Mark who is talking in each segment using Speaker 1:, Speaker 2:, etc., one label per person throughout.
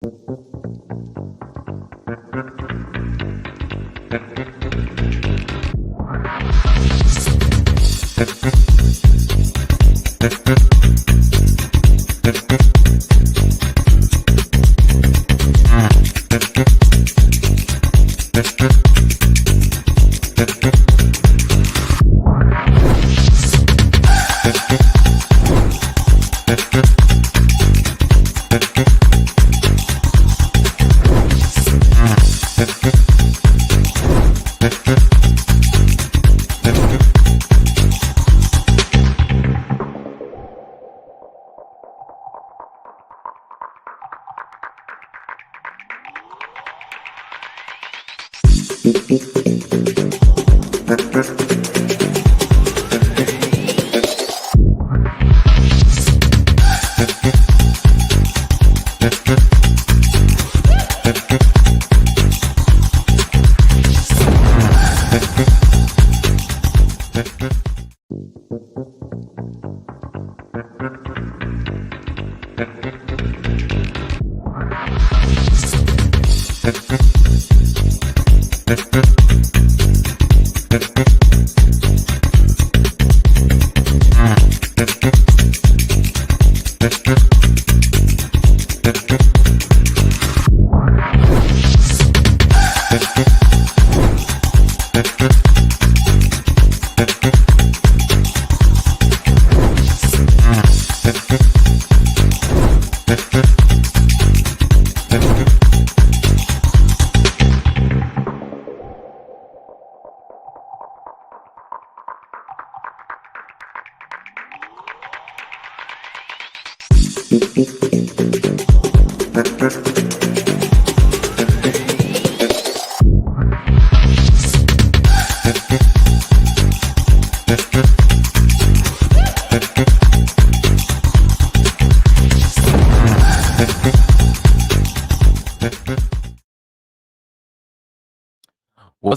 Speaker 1: What's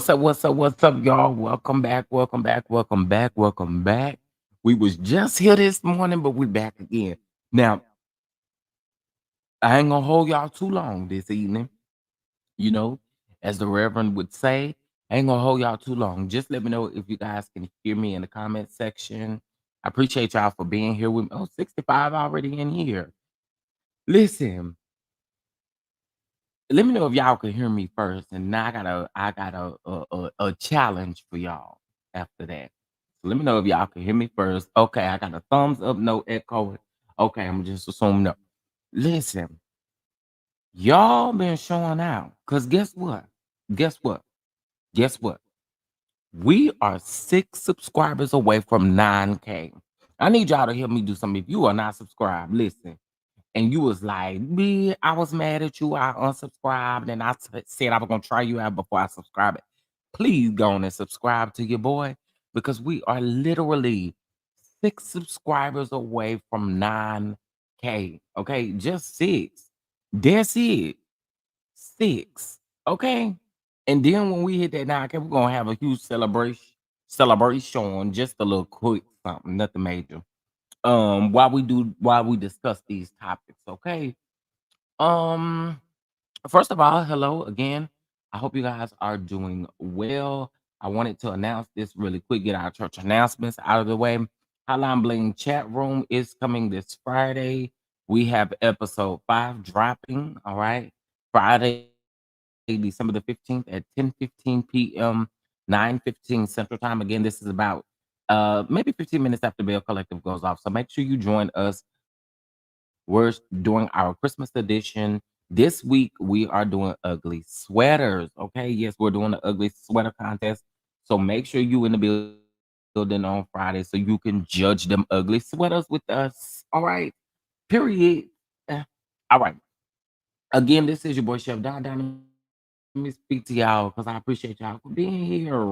Speaker 1: up? What's up? What's up, y'all? Welcome back. Welcome back. Welcome back. Welcome back. We was just here this morning, but we back again. Now, I ain't gonna hold y'all too long this evening. You know, as the Reverend would say, I ain't gonna hold y'all too long. Just let me know if you guys can hear me in the comment section. I appreciate y'all for being here with me. Oh, 65 already in here. Listen, let me know if y'all can hear me first, and now I got a challenge for y'all after that. So let me know if y'all can hear me first. Okay, I got a thumbs up, no echo. Okay, I'm just assuming no. Listen, y'all been showing out, cause guess what? Guess what? Guess what? We are 6 subscribers away from 9K. I need y'all to help me do something. If you are not subscribed, listen. And you was like, me, I was mad at you. I unsubscribed and said I was gonna try you out before I subscribe it. Please go on and subscribe to your boy because we are literally 6 subscribers away from 9K. Okay, just 6. That's it. 6. Okay. And then when we hit that 9K, we're gonna have a huge celebration, just a little quick something, nothing major. While we discuss these topics, okay? Um, First of all, hello again. I hope you guys are doing well. I wanted to announce this really quick, get our church announcements out of the way. Hotline Bling chat room is coming this Friday. We have episode 5 dropping, all right? Friday, December the 15th at 10:15 p.m., 9:15 Central Time. Again, this is about maybe 15 minutes after Bell Collective goes off. So make sure you join us. We're doing our Christmas edition. This week, we are doing ugly sweaters. Okay. Yes, we're doing the ugly sweater contest. So make sure you in the building on Friday so you can judge them ugly sweaters with us. All right. Period. All right. Again, this is your boy Chef Don. Let me speak to y'all because I appreciate y'all for being here.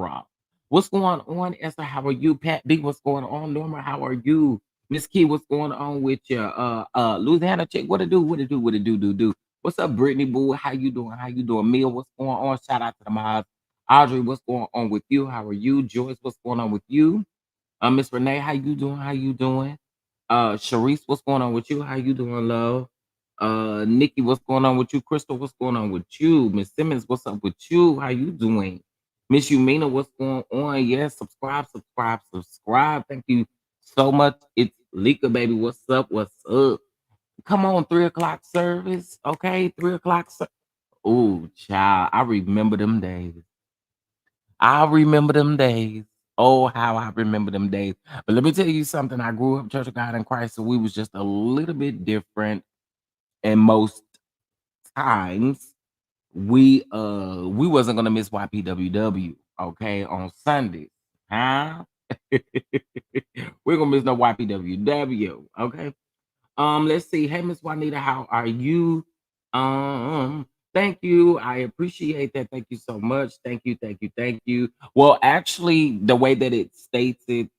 Speaker 1: What's going on, Esther? How are you? Pat B, what's going on? Norma, how are you? Miss Key, what's going on with you? Louisiana chick, what it do? What it do? What it do? What's up, Brittany Boo? How you doing? How you doing? Mia, what's going on? Shout out to the mods. Audrey, what's going on with you? How are you? Joyce, what's going on with you? Miss Renee, how you doing? How you doing? Sharice, what's going on with you? How you doing, love? Nikki, what's going on with you? Crystal, what's going on with you? Miss Simmons, what's up with you? How you doing? Miss Yumina, what's going on? Yes, subscribe, subscribe, subscribe. Thank you so much. It's Lika, baby. What's up? What's up? Come on, 3 o'clock service. Okay, 3 o'clock. Oh, child, I remember them days. I remember them days. Oh, how I remember them days. But let me tell you something. I grew up Church of God in Christ, so we was just a little bit different. And most times we wasn't gonna miss YPWW, okay, on Sundays. Huh? We're gonna miss no YPWW, okay? Let's see. Hey, Miss Juanita, how are you? Thank you. I appreciate that. Thank you so much. Thank you, thank you, thank you. Well, actually, the way that it states it,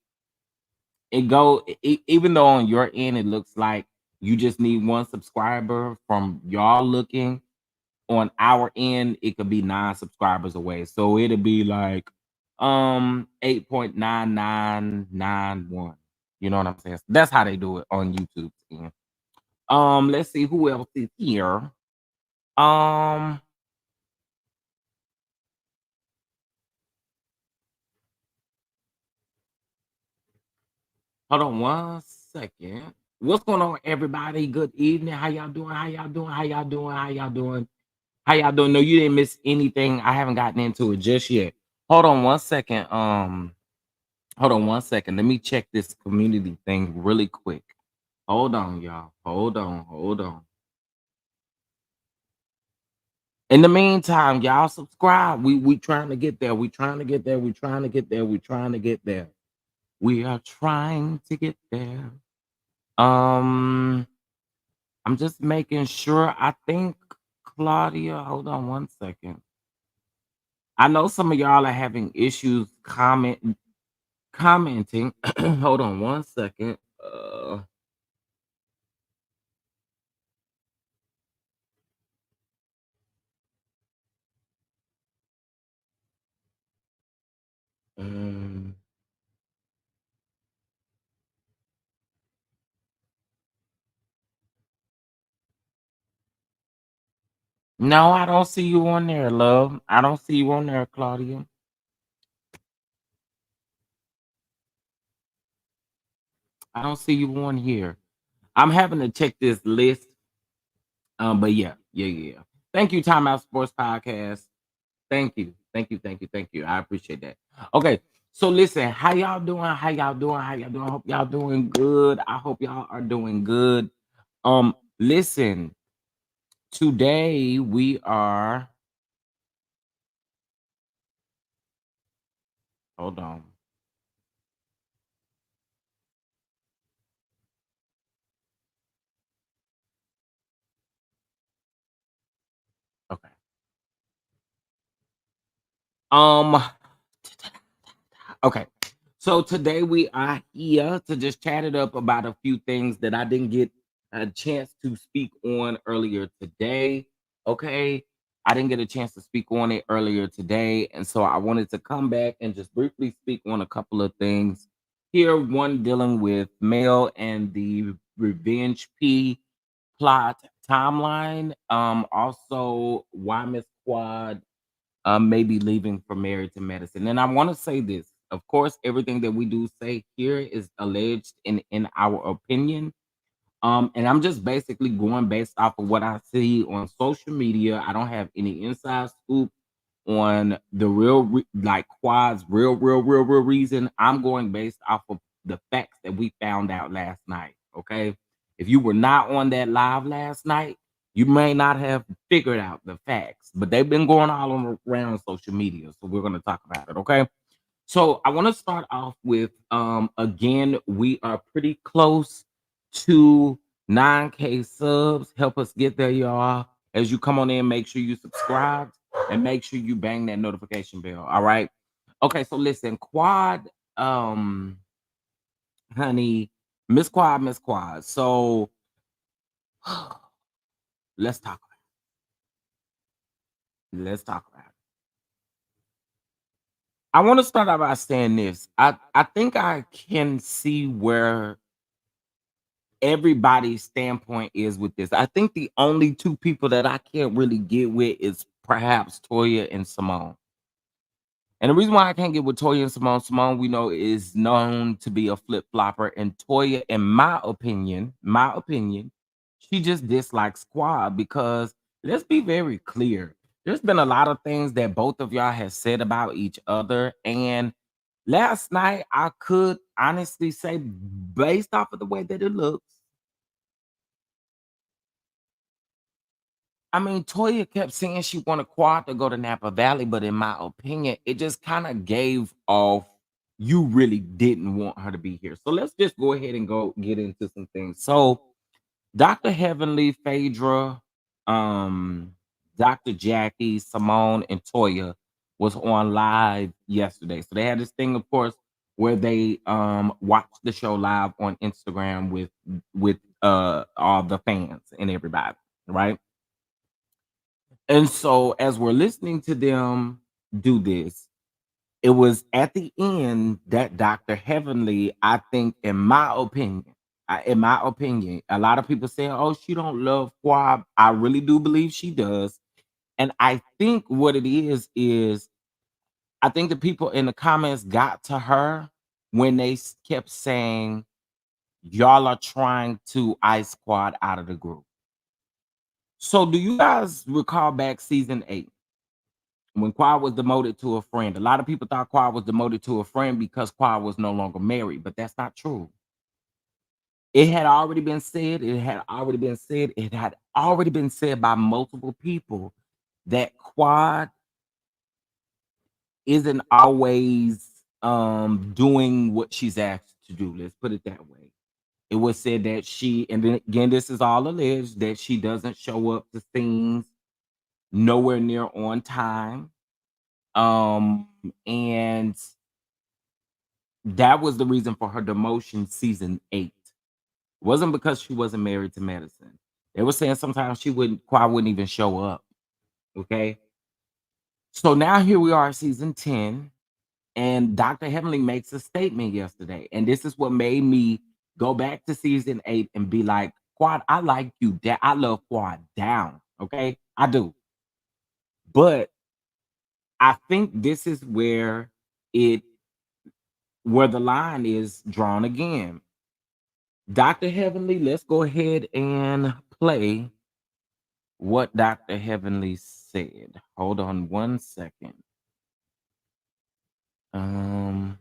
Speaker 1: even though on your end it looks like you just need one subscriber from y'all looking, on our end, it could be 9 subscribers away. So it'll be like 8.9991. You know what I'm saying? That's how they do it on YouTube end. Let's see who else is here. Um, hold on 1 second. What's going on, everybody? Good evening. How y'all doing? How y'all doing? How y'all doing? How y'all doing? How y'all doing? No, you didn't miss anything. I haven't gotten into it just yet. Hold on 1 second. Hold on 1 second. Let me check this community thing really quick. Hold on, y'all. Hold on. Hold on. In the meantime, y'all subscribe. We trying to get there. We trying to get there. We trying to get there. We trying to get there. We are trying to get there. Um, I'm just making sure. I think Claudia. Hold on 1 second. I know some of y'all are having issues commenting. Hold on 1 second. Um, no, I don't see you on there, love. I don't see you on there, Claudia. I don't see you on here. I'm having to check this list. But yeah. Thank you, Time Out Sports Podcast. Thank you. Thank you. Thank you. Thank you. I appreciate that. Okay. So listen, how y'all doing? How y'all doing? How y'all doing? I hope y'all doing good. I hope y'all are doing good. Listen, today we are, hold on. Okay. Um, okay. So today we are here to just chat it up about a few things that I didn't get a chance to speak on earlier today. Okay. I didn't get a chance to speak on it earlier today. And so I wanted to come back and just briefly speak on a couple of things here. One dealing with Mel and the Revenge P plot timeline. Also, why Miss Quad may be leaving for Married to Medicine. And I want to say this. Of course, everything that we do say here is alleged in our opinion. And I'm just basically going based off of what I see on social media. I don't have any inside scoop on the like Quad's real reason. I'm going based off of the facts that we found out last night. Okay. If you were not on that live last night, you may not have figured out the facts, but they've been going all around social media. So we're going to talk about it. Okay. So I want to start off with again, we are pretty close to 9K subs. Help us get there, y'all. As you come on in, make sure you subscribe and make sure you bang that notification bell. All right. Okay, so listen, Quad, um, honey, Miss Quad. So let's talk about it. Let's talk about it. I want to start out by saying this. I think I can see where everybody's standpoint is with this. I think the only two people that I can't really get with is perhaps Toya and Simone. And the reason why I can't get with Toya and Simone, we know is known to be a flip flopper, and Toya, in my opinion, she just dislikes Squad because let's be very clear. There's been a lot of things that both of y'all have said about each other, and last night I could honestly say, based off of the way that it looks, I mean, Toya kept saying she wanted Quad to go to Napa Valley, but in my opinion, it just kind of gave off you really didn't want her to be here. So let's just go ahead and go get into some things. So Dr. Heavenly, Phaedra, um, Dr. Jackie, Simone, and Toya was on live yesterday. So they had this thing, of course, where they watched the show live on Instagram with all the fans and everybody, right? And so as we're listening to them do this, it was at the end that Dr. Heavenly, I think, in my opinion, a lot of people say, "Oh, she don't love Quab." I really do believe she does, and I think what it is I think the people in the comments got to her when they kept saying, "Y'all are trying to ice Quad out of the group." So, do you guys recall back season 8? When Quad was demoted to a friend, a lot of people thought Quad was demoted to a friend because Quad was no longer married, but that's not true. It had already been said, it had already been said by multiple people that Quad isn't always doing what she's asked to do. Let's put it that way. It was said that she, and then again, this is all alleged, that she doesn't show up to scenes nowhere near on time. And that was the reason for her demotion season 8. It wasn't because she wasn't married to medicine. They were saying sometimes she wouldn't quite wouldn't even show up. Okay. So now here we are, season 10, and Dr. Heavenly makes a statement yesterday. And this is what made me go back to season 8 and be like, Quad, I like you. I love Quad down. Okay. I do. But I think this is it where the line is drawn again. Dr. Heavenly, let's go ahead and play what Dr. Heavenly said. Hold on one second. Um,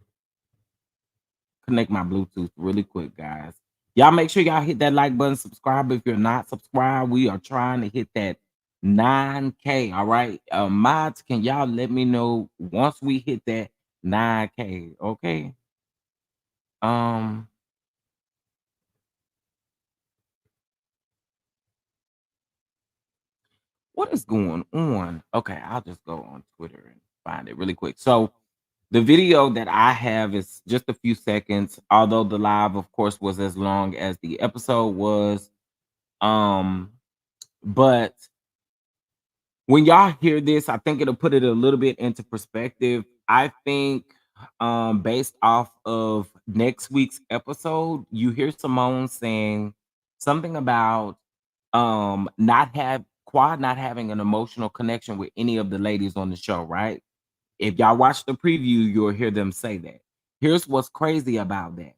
Speaker 1: Connect my Bluetooth really quick, guys. Y'all make sure y'all hit that like button, subscribe if you're not subscribed. We are trying to hit that 9K. All right. Mods, can y'all let me know once we hit that 9K? Okay. Um, what is going on? Okay, I'll just go on Twitter and find it really quick. So the video that I have is just a few seconds, although the live, of course, was as long as the episode was. Um, but when y'all hear this, I think it'll put it a little bit into perspective. I think based off of next week's episode, you hear Simone saying something about not having an emotional connection with any of the ladies on the show, right? If y'all watch the preview, you'll hear them say that. Here's what's crazy about that.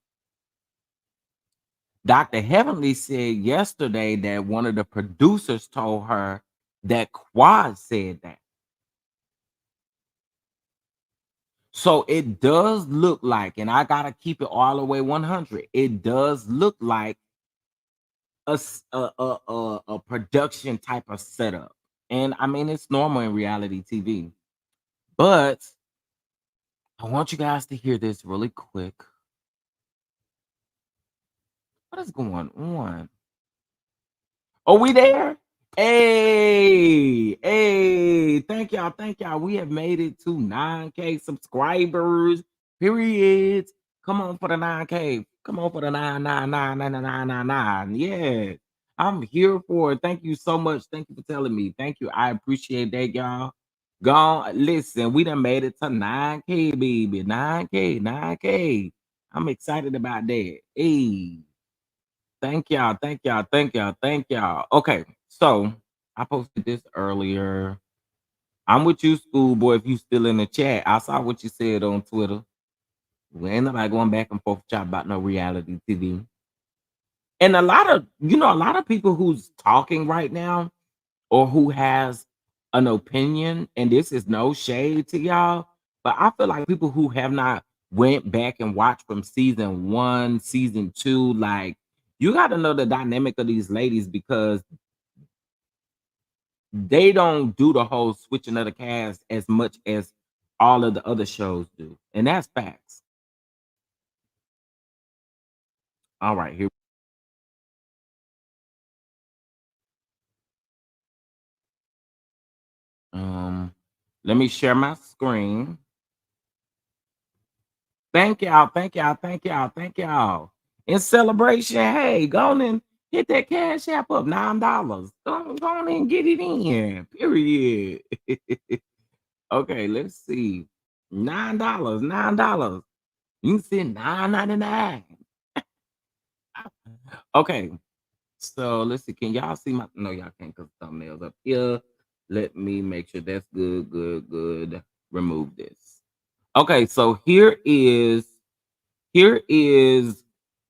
Speaker 1: Dr. Heavenly said yesterday that one of the producers told her that Quad said that. So it does look like, and I gotta keep it all the way 100. It does look like a production type of setup, and I mean it's normal in reality TV. But I want you guys to hear this really quick. What is going on? Are we there? Hey, thank y'all. We have made it to 9K subscribers. Period. Come on for the 9K. Come on for the 9999999. Yeah. I'm here for it. Thank you so much. Thank you for telling me. Thank you. I appreciate that, y'all. Gone. Listen, we done made it to 9K, baby. 9K, 9K. I'm excited about that. Hey. Thank y'all. Thank y'all. Thank y'all. Thank y'all. Okay, so I posted this earlier. I'm with you, schoolboy. If you still in the chat, I saw what you said on Twitter. We ain't nobody going back and forth with y'all about no reality TV. And a lot of people who's talking right now or who has an opinion, and this is no shade to y'all, but I feel like people who have not went back and watched from season one, season two, like you got to know the dynamic of these ladies because they don't do the whole switching of the cast as much as all of the other shows do, and that's facts. All right, here. Um, Let me share my screen. Thank y'all, thank y'all, thank y'all, thank y'all. In celebration, hey, go on and hit that cash app up, $9. Go on and get it in. Period. Okay, let's see. $9, $9. You can see 9.99. Okay, so let's see. Can y'all see my no, y'all can't because thumbnails up here. Let me make sure that's good, good, good. Remove this. Okay, so here is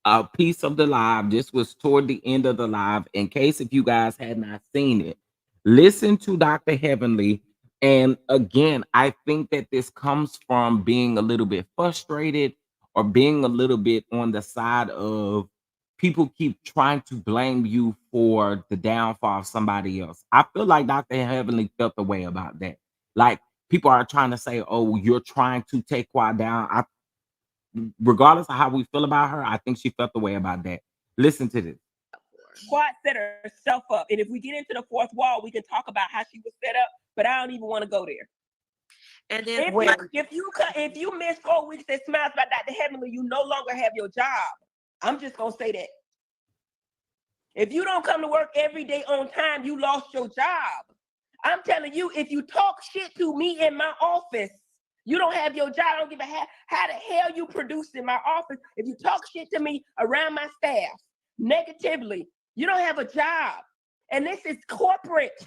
Speaker 1: a piece of the live. This was toward the end of the live. In case if you guys had not seen it, listen to Dr. Heavenly. And again, I think that this comes from being a little bit frustrated or being a little bit on the side of people keep trying to blame you for the downfall of somebody else. I feel like Dr. Heavenly felt the way about that. Like people are trying to say, "Oh, you're trying to take Quad down." Regardless of how we feel about her, I think she felt the way about that. Listen to this.
Speaker 2: Quad set herself up. And if we get into the fourth wall, we can talk about how she was set up, but I don't even want to go there. And then if you miss 4 weeks at Smiles by Dr. Heavenly, you no longer have your job. I'm just gonna say that. If you don't come to work every day on time, you lost your job. I'm telling you, if you talk shit to me in my office, you don't have your job. I don't give a how the hell you produce in my office. If you talk shit to me around my staff negatively, you don't have a job. And this is corporate.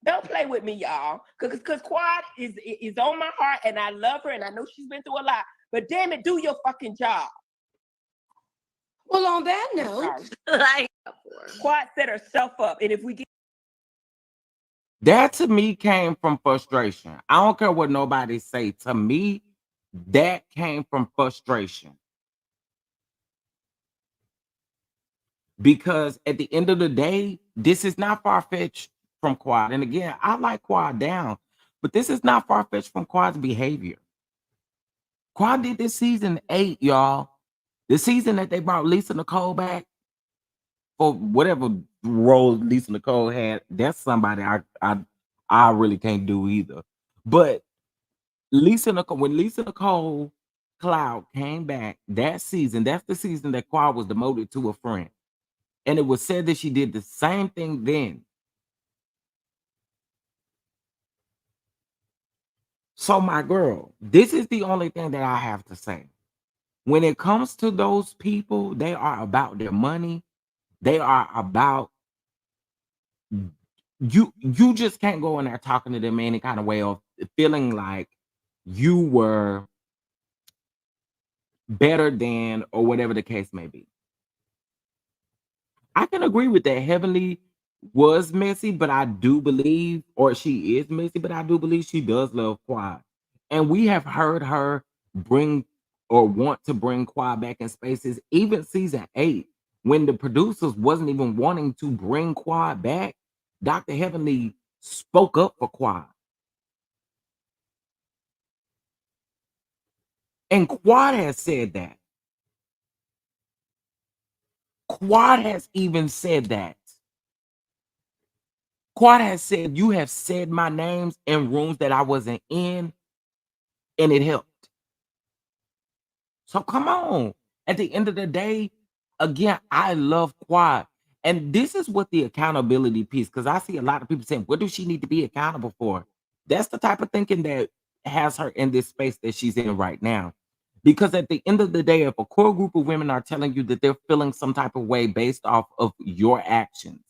Speaker 2: Don't play with me, y'all. Because Quad is on my heart and I love her and I know she's been through a lot. But damn it, do your fucking job.
Speaker 3: Well, on that note, like
Speaker 2: Quad set herself up. And if we get
Speaker 1: That to me came from frustration. I don't care what nobody say. To me, that came from frustration. Because at the end of the day, this is not far-fetched from Quad. And again, I like Quad down, but this is not far-fetched from Quad's behavior. Quad did this season 8, y'all. The season that they brought Lisa Nicole back for whatever role Lisa Nicole had. That's somebody I really can't do either. But when Lisa Nicole Cloud came back that season, that's the season that Quad was demoted to a friend. And it was said that she did the same thing then. So, my girl, this is the only thing that I have to say. When it comes to those people, they are about their money. They are about you just can't go in there talking to them any kind of way of feeling like you were better than or whatever the case may be. I can agree with that. Heavenly was messy, but I do believe, or she is messy, but I do believe she does love Quad. And we have heard her bring or want to bring Quad back in spaces, even season 8, when the producers wasn't even wanting to bring Quad back. Dr. Heavenly spoke up for Quad. And Quad has said that. Quad has even said that. Quad has said, you have said my names in rooms that I wasn't in, and it helped. So come on. At the end of the day, again, I love Quad. And this is what the accountability piece, because I see a lot of people saying, what does she need to be accountable for? That's the type of thinking that has her in this space that she's in right now. Because at the end of the day, if a core group of women are telling you that they're feeling some type of way based off of your actions,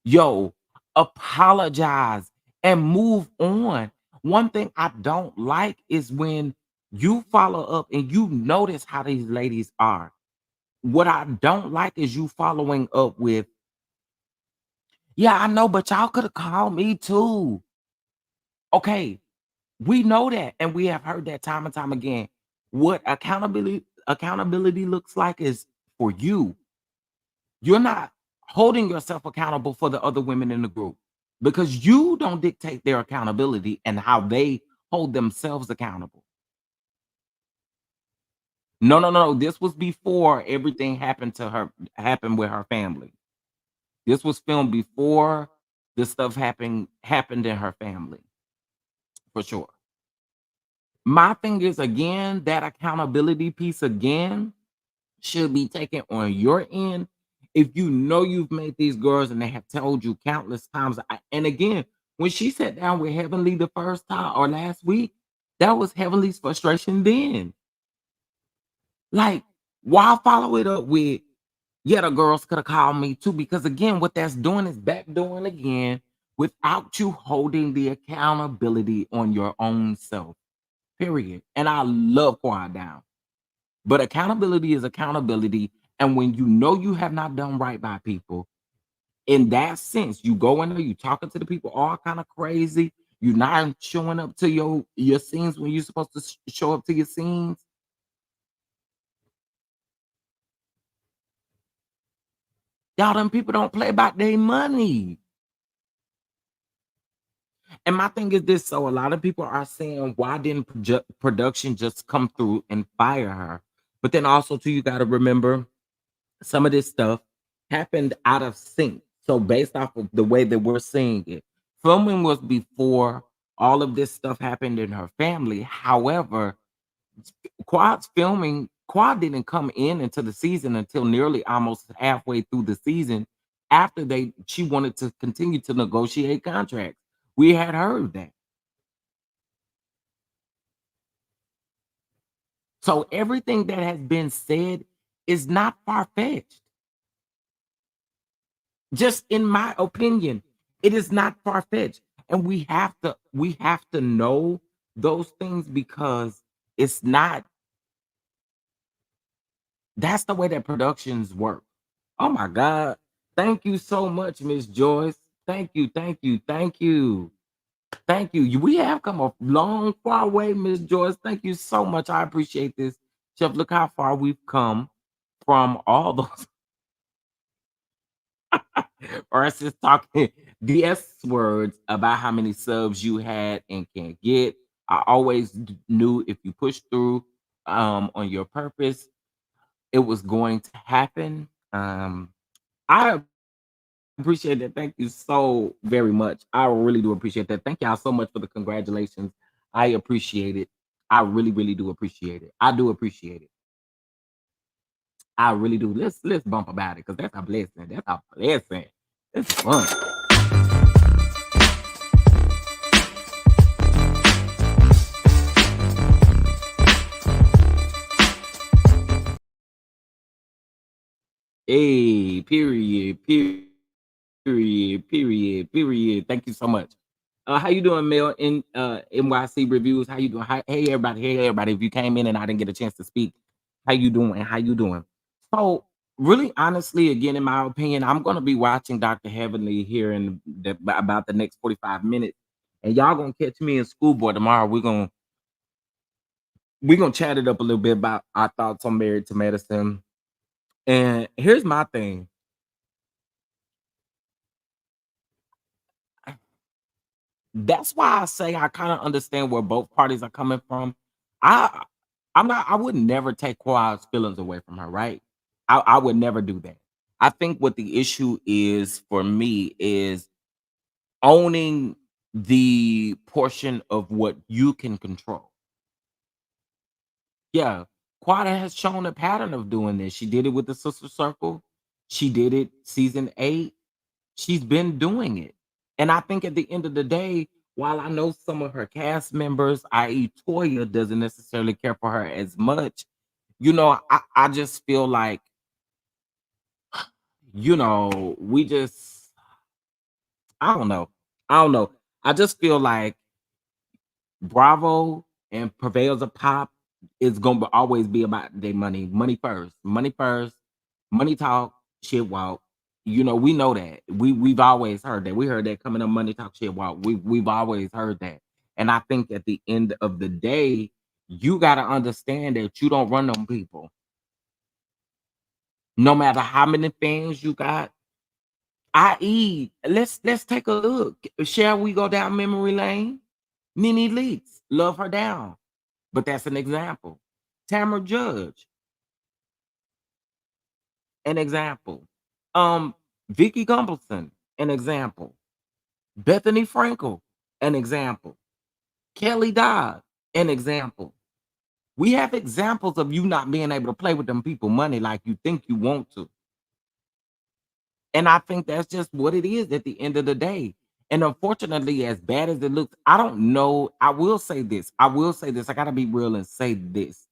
Speaker 1: yo, apologize and move on. One thing I don't like is when you follow up and you notice how these ladies are. What I don't like is you following up with, yeah, I know, but y'all could have called me too. Okay, we know that, and we have heard that time and time again. What accountability looks like is for you. You're not holding yourself accountable for the other women in the group because you don't dictate their accountability and how they hold themselves accountable. No, no, no. This was before everything happened with her family. This was filmed before this stuff happened in her family, for sure. My thing is, again, that accountability piece again should be taken on your end. If you know you've made these girls and they have told you countless times, and again, when she sat down with Heavenly the first time or last week, that was Heavenly's frustration then. Like, why follow it up with, yeah, the girls could have called me too? Because again, what that's doing is backdooring again without you holding the accountability on your own self. Period. And I love Quiet Down. But accountability is accountability. And when you know you have not done right by people, in that sense, you go in there, you talking to the people all kind of crazy. You're not showing up to your scenes when you're supposed to show up to your scenes. Y'all, them people don't play about their money. And my thing is this: so a lot of people are saying, why didn't production just come through and fire her? But then also, too, you got to remember some of this stuff happened out of sync. So based off of the way that we're seeing it, filming was before all of this stuff happened in her family. However, Quad didn't come in into the season until nearly almost halfway through the season after she wanted to continue to negotiate contracts. We had heard that. So everything that has been said is not far-fetched. Just in my opinion, it is not far-fetched. And we have to know those things because it's not that's the way that productions work. Oh my God. Thank you so much, Miss Joyce. Thank you, thank you, thank you. Thank you. We have come a long, far way, Miss Joyce. Thank you so much. I appreciate this. Chef, look how far we've come from all those or us just talking the S words about how many subs you had and can get. I always knew if you push through on your purpose, it was going to happen. I appreciate that. Thank you so very much. I really do appreciate that. Thank y'all so much for the congratulations. I appreciate it. I really, really do appreciate it. I do appreciate it. I really do. Let's bump about it because that's a blessing. That's a blessing. It's fun. Hey, period, period. Thank you so much. How you doing, Mel? In NYC reviews? How you doing? Hey, everybody. Hey, everybody. If you came in and I didn't get a chance to speak, how you doing? How you doing? So, really, honestly, again, in my opinion, I'm gonna be watching Dr. Heavenly here in about the next 45 minutes, and y'all gonna catch me in Schoolboy tomorrow. We're gonna chat it up a little bit about our thoughts on Married to Medicine. And here's my thing. That's why I say I kind of understand where both parties are coming from. I I would never take Quad's feelings away from her, right? I would never do that. I think what the issue is for me is owning the portion of what you can control. Yeah, Quada has shown a pattern of doing this. She did it with the Sister Circle. She did it season 8. She's been doing it. And I think at the end of the day, while I know some of her cast members, i.e., Toya, doesn't necessarily care for her as much, I just feel like, we just, I don't know. I don't know. I just feel like Bravo and Prevails of Pop is gonna always be about their money. Money first, money talk, shit walk. We know that. We've always heard that. We heard that coming up, money talk, shit walk. We've always heard that. And I think at the end of the day, you gotta understand that you don't run them people. No matter how many fans you got, i.e., let's take a look. Shall we go down memory lane? Nene Leakes, love her down. But that's an example. Tamara Judge, an example. Vicky Gumbelson, an example. Bethany Frankel, an example. Kelly Dodd, an example. We have examples of you not being able to play with them people money like you think you want to. And I think that's just what it is at the end of the day. And unfortunately, as bad as it looks, I don't know. I will say this. I got to be real and say this.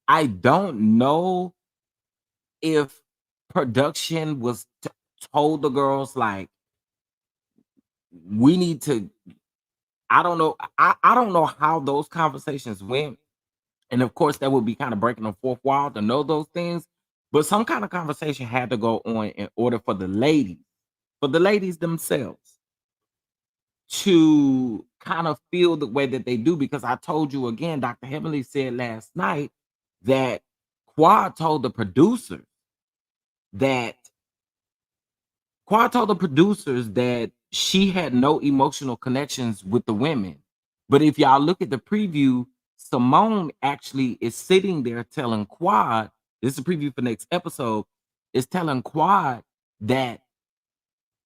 Speaker 1: I don't know if production was told the girls, like, we need to, I don't know. I don't know how those conversations went. And of course, that would be kind of breaking the fourth wall to know those things. But some kind of conversation had to go on in order for the ladies themselves to kind of feel the way that they do. Because I told you again, Dr. Heavenly said last night that Quad told the producers that she had no emotional connections with the women. But if y'all look at the preview, Simone actually is sitting there telling Quad, this is a preview for next episode, is telling Quad that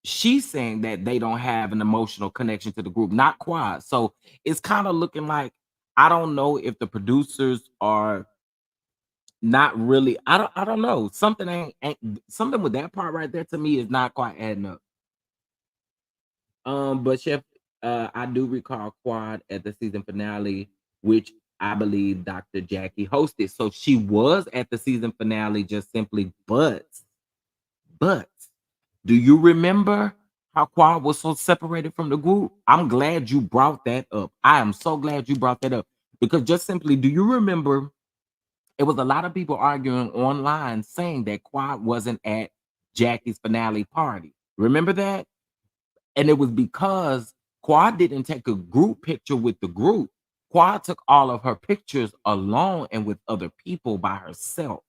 Speaker 1: she's saying that they don't have an emotional connection to the group, not Quad. So it's kind of looking like, I don't know if the producers are not really, I don't know. Something ain't something with that part right there to me is not quite adding up. But Chef, I do recall Quad at the season finale, which I believe Dr. Jackie hosted. So she was at the season finale, just simply, but do you remember how Quad was so separated from the group? I'm glad you brought that up. I am so glad you brought that up because just simply, do you remember it was a lot of people arguing online saying that Quad wasn't at Jackie's finale party? Remember that? And it was because Quad didn't take a group picture with the group. Quad took all of her pictures alone and with other people by herself.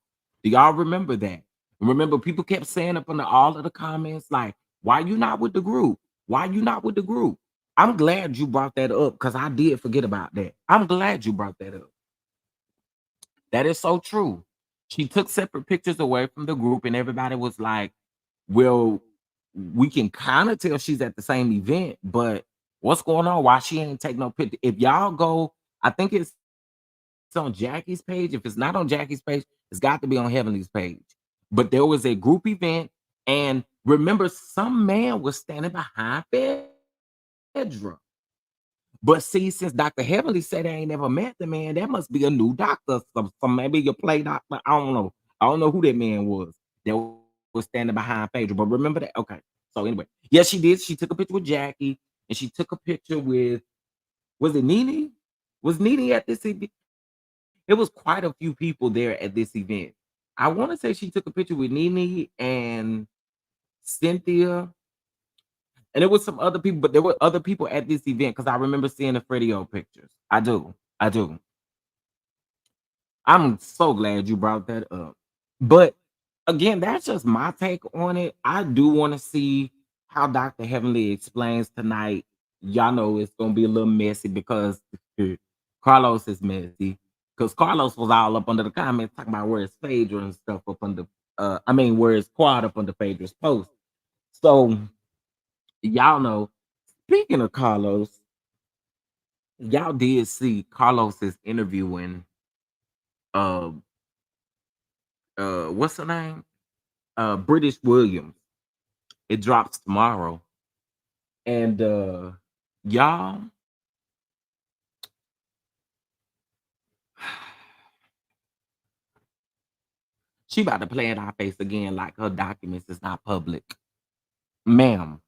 Speaker 1: Do y'all remember that? Remember, people kept saying up under all of the comments, like, why you not with the group? Why you not with the group? I'm glad you brought that up because I did forget about that. I'm glad you brought that up. That is so true. She took separate pictures away from the group, and everybody was like, well, we can kind of tell she's at the same event, but what's going on? Why she ain't take no picture? If y'all go, I think it's on Jackie's page. If it's not on Jackie's page, it's got to be on Heavenly's page. But there was a group event, and remember, some man was standing behind Phaedra. But see, since Dr. Heavenly said I ain't never met the man, that must be a new doctor. Some maybe your play doctor. I don't know. I don't know who that man was that was standing behind Phaedra. But remember that? Okay. So anyway, yeah, she did. She took a picture with Jackie, and she took a picture with, was it Nene? Was Nene at this event? It was quite a few people there at this event. I want to say she took a picture with Nene and Cynthia, and there was some other people, but there were other people at this event because I remember seeing the Freddie pictures. I do. I do. I'm so glad you brought that up. But again, that's just my take on it. I do want to see how Dr. Heavenly explains tonight. Y'all know it's gonna be a little messy because Carlos is messy. Because Carlos was all up under the comments talking about where it's Phaedra and stuff up under where it's Quad up under Phaedra's post. So y'all know, speaking of Carlos, y'all did see Carlos is interviewing uh what's her name? British Williams. It drops tomorrow. And y'all, She about to play in our face again like her documents is not public. Ma'am.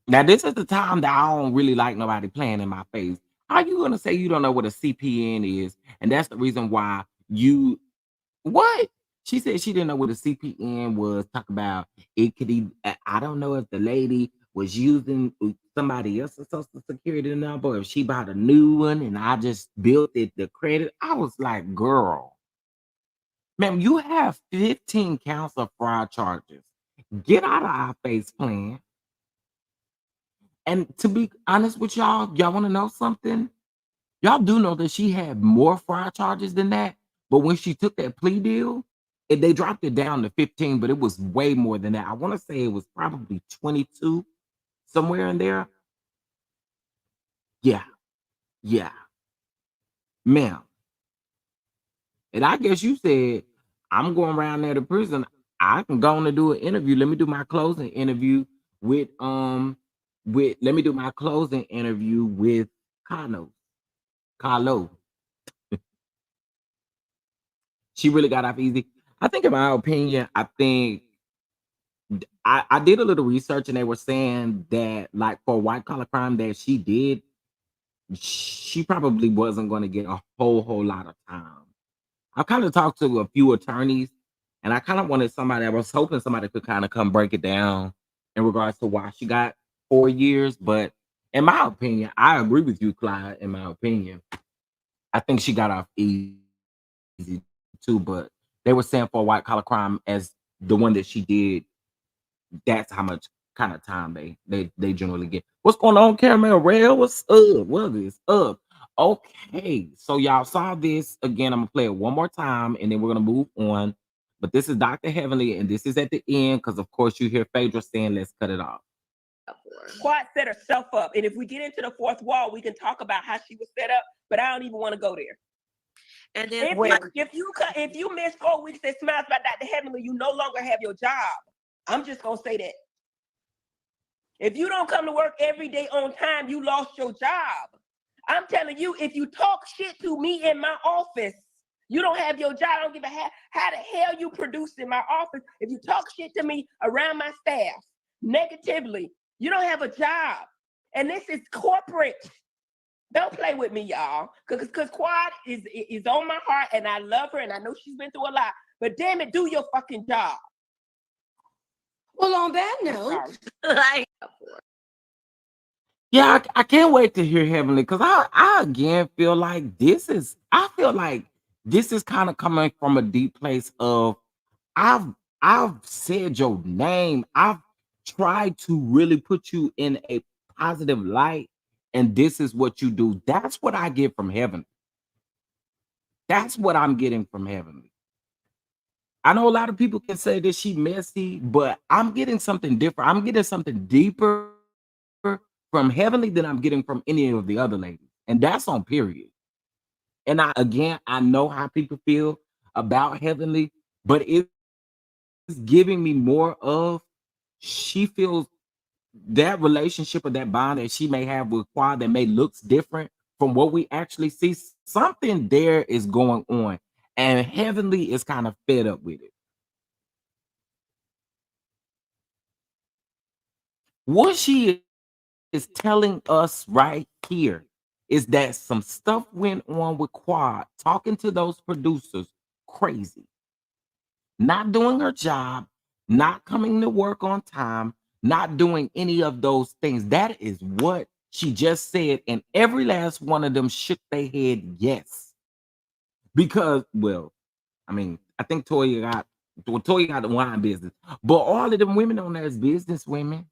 Speaker 1: Now, this is the time that I don't really like nobody playing in my face. How you gonna say you don't know what a CPN is? And that's the reason why you what? She said she didn't know what a CPN was. Talk about it could even I don't know if the lady was using somebody else's social security number, if she bought a new one and I just built it the credit. I was like, girl, ma'am, you have 15 counts of fraud charges. Get out of our face plan. And to be honest with y'all want to know something? Y'all do know that she had more fraud charges than that. But when she took that plea deal, they dropped it down to 15, but it was way more than that. I want to say it was probably 22, somewhere in there. Yeah, yeah, ma'am. And I guess you said, I'm going around there to prison. I can go on and do an interview. Let me do my closing interview with let me do my closing interview with Carlo. She really got off easy. I think, in my opinion, I think I did a little research and they were saying that, like, for white collar crime that she did, she probably wasn't going to get a whole lot of time. I kind of talked to a few attorneys and I kind of wanted somebody, I was hoping somebody could kind of come break it down in regards to why she got 4 years. But in my opinion, I agree with you, Clyde. In my opinion, I think she got off easy too, but they were saying for white collar crime as the one that she did, that's how much kind of time they generally get. What's going on, Caramel Rail? What's up? What is up? Okay, so y'all saw this again. I'm gonna play it one more time and then we're gonna move on. But this is Dr. Heavenly, and this is at the end because of course you hear Phaedra saying, let's cut it off.
Speaker 2: Quad set herself up, and if we get into the fourth wall, we can talk about how she was set up. But I don't even want to go there. And then if you miss 4 weeks at Smiles by Dr. Heavenly, you no longer have your job. I'm just gonna say that. If you don't come to work every day on time, you lost your job. I'm telling you, if you talk shit to me in my office, you don't have your job. I don't give a how the hell you produce in my office. If you talk shit to me around my staff negatively, you don't have a job. And this is corporate. Don't play with me, y'all. Because Quad is on my heart and I love her and I know she's been through a lot. But damn it, do your fucking job.
Speaker 3: Well, on that note,
Speaker 1: Yeah, I can't wait to hear Heavenly because I again feel like this is kind of coming from a deep place of I've I've said your name. I've tried to really put you in a positive light, and this is what you do. That's what I get from Heavenly. That's what I'm getting from Heavenly. I know a lot of people can say that she messy, but I'm getting something different. I'm getting something deeper from Heavenly than I'm getting from any of the other ladies. And that's on period. And I know how people feel about Heavenly, but it's giving me more of she feels that relationship or that bond that she may have with Quad that may looks different from what we actually see. Something there is going on. And Heavenly is kind of fed up with it. What she is telling us right here is that some stuff went on with Quad talking to those producers crazy, not doing her job, not coming to work on time, not doing any of those things. That is what she just said. And every last one of them shook their head yes. Because, well, I mean, I think Toya got the wine business, but all of them women on there is business women.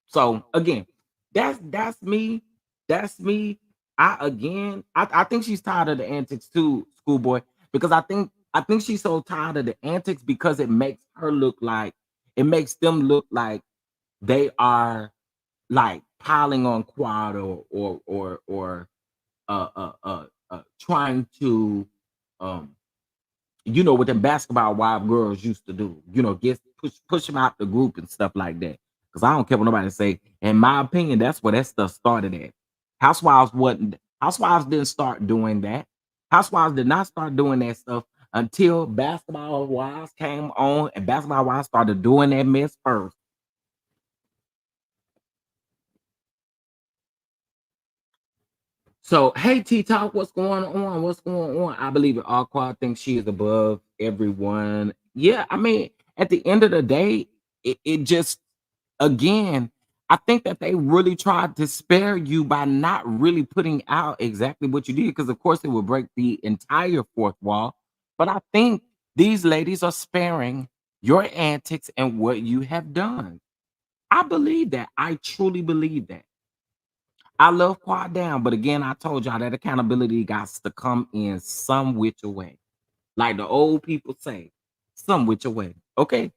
Speaker 1: So again, that's me. That's me. I think she's tired of the antics too, schoolboy, because I think she's so tired of the antics because it makes them look like they are like piling on Quad or trying to what the basketball wild girls used to do, get push them out the group and stuff like that. Because I don't care what nobody say. In my opinion, that's where that stuff started at. Housewives didn't start doing that. Housewives did not start doing that stuff until Basketball Wives came on, and Basketball Wives started doing that mess first. So, hey, T Talk, what's going on? What's going on? I believe it. All Quad thinks she is above everyone. Yeah, I mean, at the end of the day, it just, again, I think that they really tried to spare you by not really putting out exactly what you did, because, of course, it would break the entire fourth wall. But I think these ladies are sparing your antics and what you have done. I believe that. I truly believe that. I love Quad Down, but again, I told y'all that accountability got to come in some which way. Like the old people say, some which way. Okay.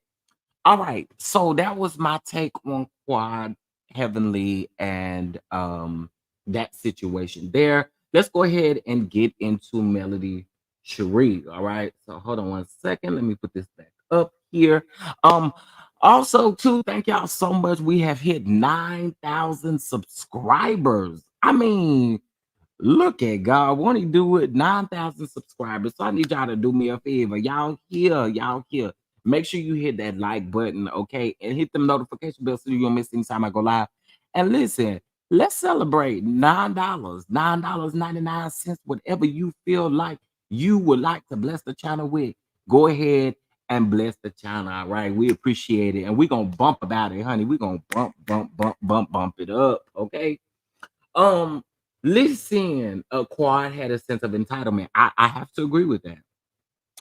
Speaker 1: All right. So that was my take on Quad Heavenly and that situation there. Let's go ahead and get into Melody Cherie. All right. So hold on one second. Let me put this back up here. Um Also, too, thank y'all so much. We have hit 9,000 subscribers. I mean, look at God. Won't he do it? 9,000 subscribers. So I need y'all to do me a favor. Y'all here. Y'all here. Make sure you hit that like button, okay? And hit the notification bell so you don't miss any time I go live. And listen, let's celebrate $9, $9.99, whatever you feel like you would like to bless the channel with. Go ahead and bless the channel. All right. We appreciate it. And we're gonna bump about it, honey. We're gonna bump it up. Okay. Um, Listen, Quad had a sense of entitlement. I have to agree with that.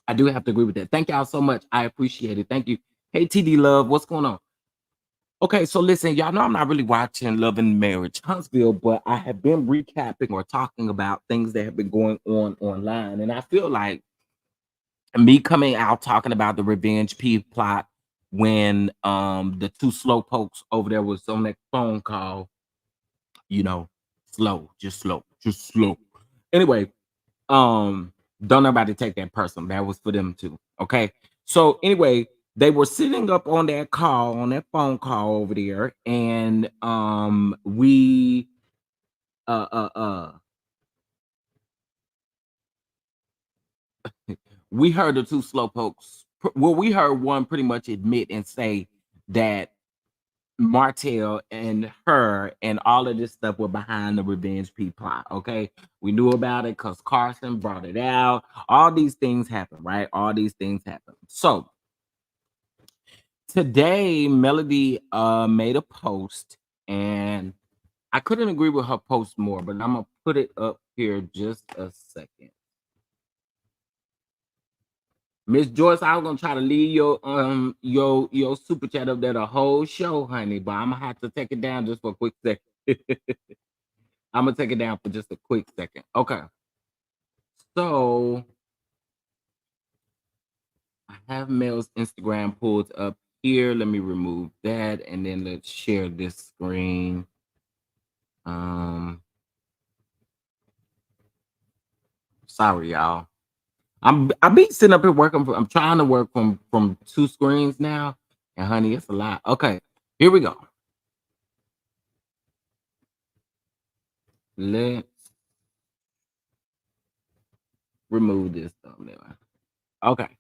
Speaker 1: I do have to agree with that. Thank y'all so much. I appreciate it. Thank you. Hey, TD Love, what's going on? Okay, so listen, y'all know I'm not really watching Love and Marriage Huntsville, but I have been recapping or talking about things that have been going on online. And I feel like me coming out talking about the revenge P plot when the two slow pokes over there was on that phone call, you know, just slow. Anyway, don't nobody take that personal. That was for them too. Okay. So anyway, they were sitting up on that call, on that phone call over there, and uh uh uh we heard the two slow pokes. Well, we heard one pretty much admit and say that Martel and her and all of this stuff were behind the revenge P plot. Okay, we knew about it because Carson brought it out. All these things happen, right? All these things happen. So today, Melody made a post, and I couldn't agree with her post more, but I'm gonna put it up here just a second. Miss Joyce, I was gonna try to leave your super chat up there the whole show, honey, but I'm gonna have to take it down just for a quick second. I'm gonna take it down for just a quick second. Okay. So I have Mel's Instagram pulled up here. Let me remove that and then let's share this screen. Sorry, y'all. I be sitting up here working I'm trying to work from two screens now. And honey, it's a lot. Okay, here we go. Let's remove this thumbnail. Okay.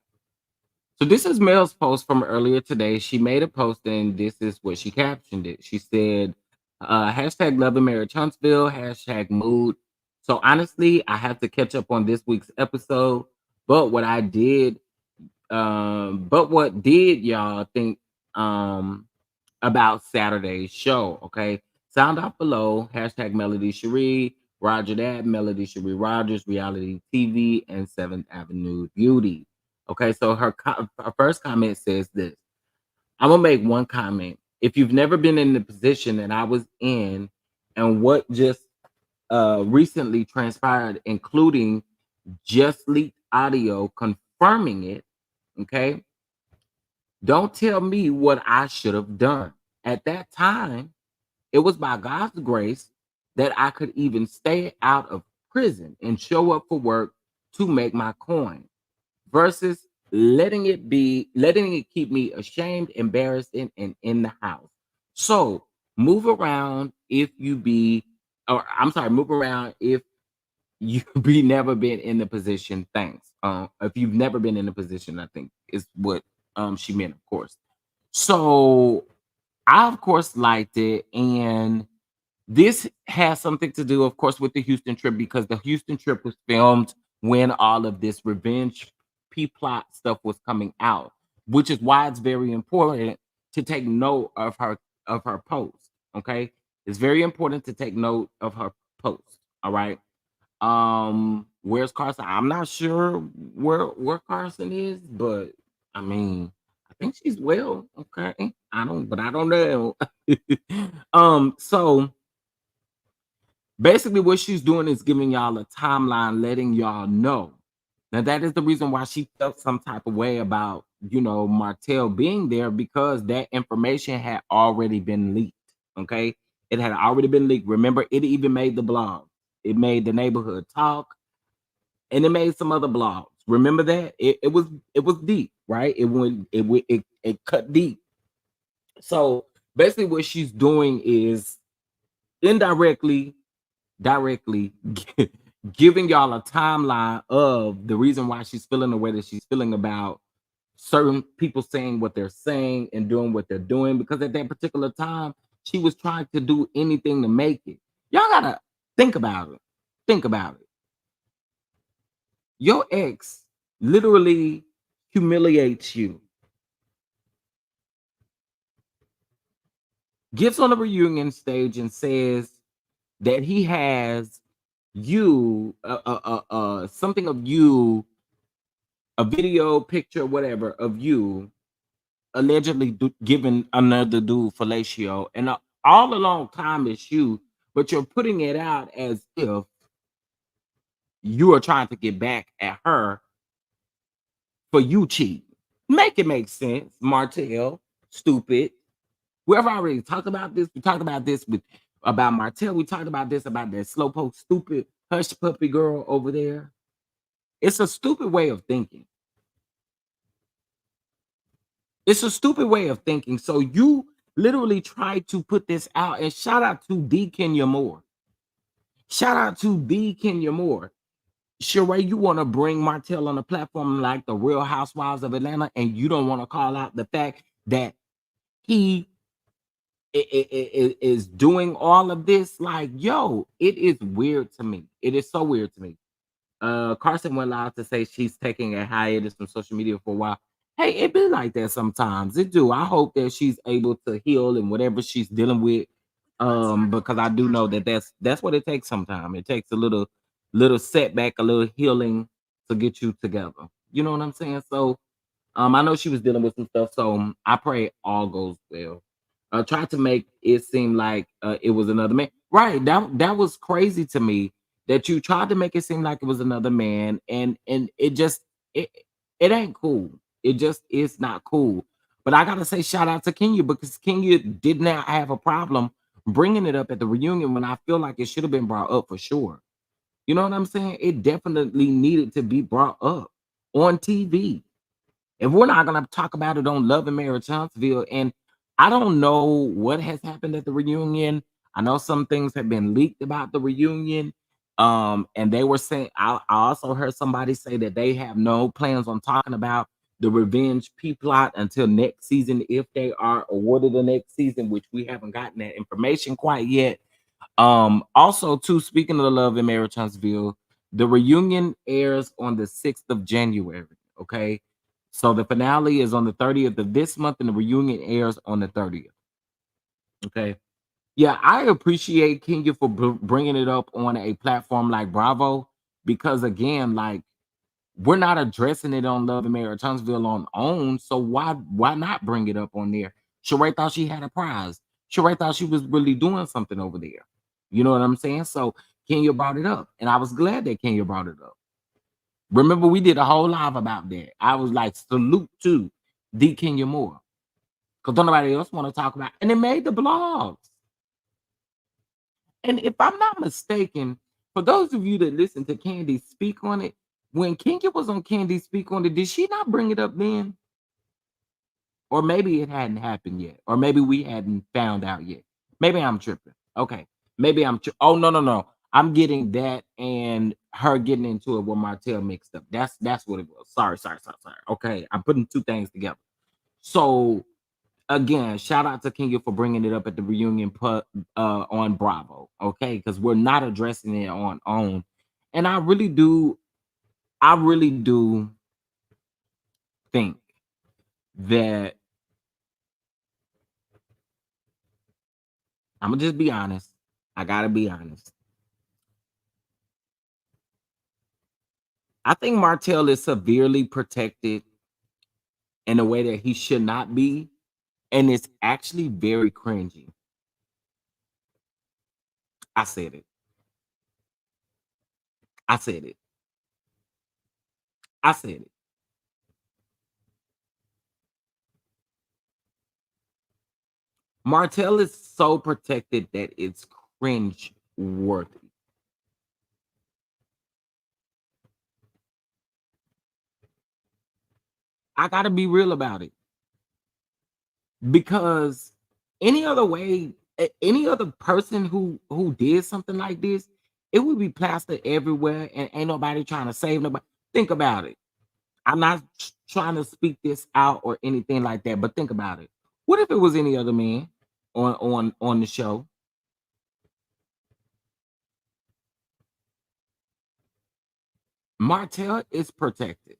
Speaker 1: So this is Mel's post from earlier today. She made a post and this is what she captioned it. She said, hashtag Love and Marriage Huntsville, hashtag mood. So honestly, I have to catch up on this week's episode. But what I did, but what did y'all think about Saturday's show? Okay. Sound off below, hashtag Melody Cherie, Roger that, Melody Cherie Rogers, Reality TV, and Seventh Avenue Beauty. Okay, so her first comment says this. I'm gonna make one comment. If you've never been in the position that I was in, and what just recently transpired, including just leaked audio confirming it, okay, don't tell me what I should have done. At that time, it was by God's grace that I could even stay out of prison and show up for work to make my coin versus letting it keep me ashamed, embarrassed, and in the house. So move around if you be, or I'm sorry, move around if you be never been in the position. Thanks. If you've never been in a position, I think is what she meant, of course. So I of course liked it, and this has something to do, of course, with the Houston trip because the Houston trip was filmed when all of this revenge plot stuff was coming out, which is why it's very important to take note of her post. Okay, it's very important to take note of her post. All right. Where's Carson? I'm not sure where Carson is, but I mean, I think she's well. Okay, I don't know. So basically, what she's doing is giving y'all a timeline, letting y'all know. Now, that is the reason why she felt some type of way about, Martel being there because that information had already been leaked. Okay. It had already been leaked. Remember, it even made the blog, it made the neighborhood talk, and it made some other blogs. Remember that? It was deep, right? It cut deep. So basically, what she's doing is indirectly directly giving y'all a timeline of the reason why she's feeling the way that she's feeling about certain people saying what they're saying and doing what they're doing because at that particular time she was trying to do anything to make it. Y'all gotta think about it. Think about it. Your ex literally humiliates you, gets on the reunion stage and says that he has you something of you, a video, picture, whatever of you allegedly giving another dude fellatio, and all along time it's you, but you're putting it out as if you are trying to get back at her for you cheating. Make it make sense, Martel. Stupid. We've already talked about this. We talked about this about Martel. We talked about this about that slowpoke, stupid hush puppy girl over there. It's a stupid way of thinking. It's a stupid way of thinking. So you literally try to put this out, and shout out to D. Kenya Moore. Shout out to D. Kenya Moore. Sheree, you want to bring Martel on a platform like the Real Housewives of Atlanta, and you don't want to call out the fact that he is doing all of this. Like, yo, it is weird to me. It is so weird to me. Carson went live to say she's taking a hiatus from social media for a while. Hey, it be like that sometimes. It do. I hope that she's able to heal and whatever she's dealing with. Because I do know that that's what it takes sometimes. It takes a little setback, a little healing to get you together. You know what I'm saying? So I know she was dealing with some stuff, so I pray all goes well. Tried to make it seem like it was another man. Right. That was crazy to me that you tried to make it seem like it was another man, and it it ain't cool. It just is not cool. But I gotta say shout out to Kenya because Kenya did not have a problem bringing it up at the reunion when I feel like it should have been brought up for sure. You know what I'm saying? It definitely needed to be brought up on TV. If we're not gonna talk about it on Love and Marriage Huntsville, and I don't know what has happened at the reunion. I know some things have been leaked about the reunion. And they were saying I also heard somebody say that they have no plans on talking about the revenge plot until next season if they are awarded the next season, which we haven't gotten that information quite yet. Also, too, speaking of the Love and Marriage Huntsville, the reunion airs on the 6th of January. Okay. So the finale is on the 30th of this month, and the reunion airs on the 30th. Okay. Yeah, I appreciate Kenya for bringing it up on a platform like Bravo because, again, like we're not addressing it on Love and Marriage Huntsville on OWN, so why not bring it up on there? Sheree thought she had a prize. Sheree thought she was really doing something over there. You know what I'm saying? So Kenya brought it up, and I was glad that Kenya brought it up. Remember, we did a whole live about that. I was like, salute to D. Kenya Moore. Because don't nobody else want to talk about it. And it made the blogs. And if I'm not mistaken, for those of you that listen to Candy speak on it, when Kenya was on Candy speak on it, did she not bring it up then? Or maybe it hadn't happened yet. Or maybe we hadn't found out yet. Maybe I'm tripping. Okay. Maybe I'm oh no. I'm getting that and her getting into it with Martel mixed up. That's what it was. Sorry. Okay, I'm putting two things together. So again, shout out to Kenya for bringing it up at the reunion on Bravo. Okay, because we're not addressing it on OWN, and I really do think that I'm gonna just be honest. I gotta be honest. I think Martell is severely protected in a way that he should not be, and it's actually very cringy. I said it. I said it. I said it. Martell is so protected that it's cringe worthy. I gotta be real about it because any other way, any other person who did something like this, it would be plastered everywhere, and ain't nobody trying to save nobody. Think about it. I'm not trying to speak this out or anything like that, but think about it. What if it was any other man on the show? Martell is protected.